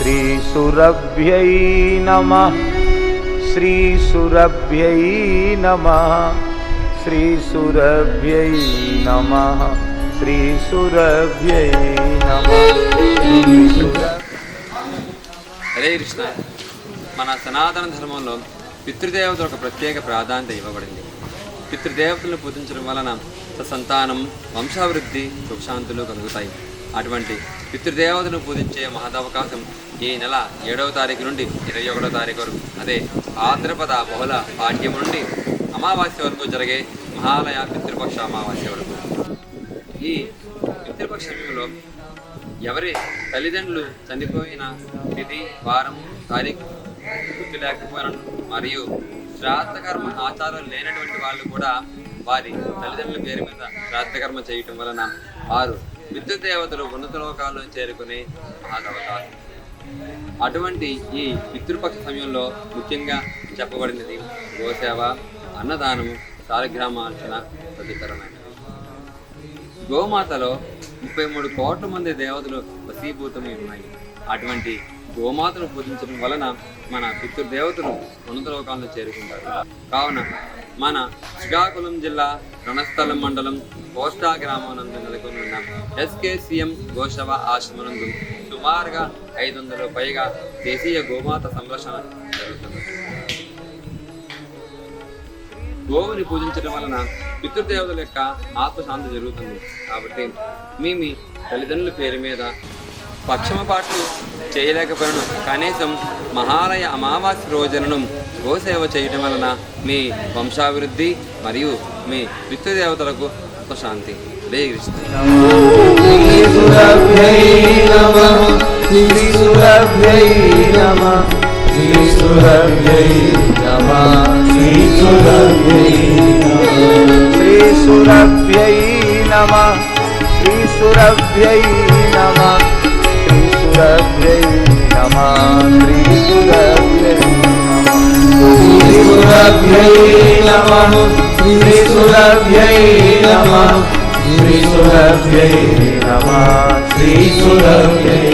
श्रीसुरभ्यै नमः श्रीसुरभ्यै नमः श्रीसुरभ्यै नमः श्रीसुरभ्यै नमः। హరే కృష్ణ. మన సనాతన ధర్మంలో పితృదేవతలకు ప్రత్యేక ప్రాధాన్యత ఇవ్వబడింది. పితృదేవతలను పూజించడం వలన సంతానం, వంశాభివృద్ధి, సుఖశాంతులు కలుగుతాయి. అటువంటి పితృదేవతను పూజించే మహదవకాశం ఈ నెల 7వ తారీఖు నుండి 21వ తారీఖు వరకు, అదే భాద్రపద బహుళ పాడ్యం నుండి అమావాస్య వరకు జరిగే మహాలయ పితృపక్ష అమావాస్య వరకు. ఈ పితృపక్ష సమయంలో ఎవరి తల్లిదండ్రులు చనిపోయిన తిథి, వారం, తారీఖు గుర్తు లేకపోయిన మరియు శ్రాద్ధకర్మ ఆచారం లేనటువంటి వాళ్ళు కూడా వారి తల్లిదండ్రుల పేరు మీద శ్రాద్ధకర్మ చేయటం వలన వారు పితృదేవతలు ఉన్నత లోకాల్లో చేరుకునే మహాదవకాశం. అటువంటి ఈ పితృపక్ష సమయంలో ముఖ్యంగా చెప్పబడినది గోసేవ, అన్నదానము, సాలగ్రామార్చన తదితరమైనవి. గోమాతలో 33 కోట్ల మంది దేవతలు వశీభూతమై ఉన్నాయి. అటువంటి గోమాతను పూజించడం వలన మన పితృదేవతలు ఉన్నత లోకాలను చేరుకుంటారు. కావున మన శ్రీకాకుళం జిల్లా రణస్థలం మండలం కోస్టా గ్రామానందు నెలకొని ఉన్న SKCM గోశవ ఆశ్రమనందు సుమారుగా 500 పైగా దేశీయ గోమాత సంరక్షణ జరుగుతుంది. గోవుని పూజించడం వలన పితృదేవతల యొక్క ఆత్మశాంతి జరుగుతుంది. కాబట్టి మీ తల్లిదండ్రుల పేరు మీద పక్షమపాట్లు చేయలేకపోయిన కనీసం మహాలయ అమావాస్య రోజులను గోసేవ చేయడం వలన మీ వంశాభివృద్ధి మరియు మీ పితృదేవతలకు ఆత్మశాంతి. హరే కృష్ణ. श्रीसुरभ्यै नमः श्रीसुरभ्यै नमः श्रीसुरभ्यै नमः श्रीसुरभ्यै नमः श्रीसुरभ्यै नमः श्रीसुरभ्यै नमः श्रीसुरभ्यै नमः श्रीसुरभ्यै नमः श्रीसुरभ्यै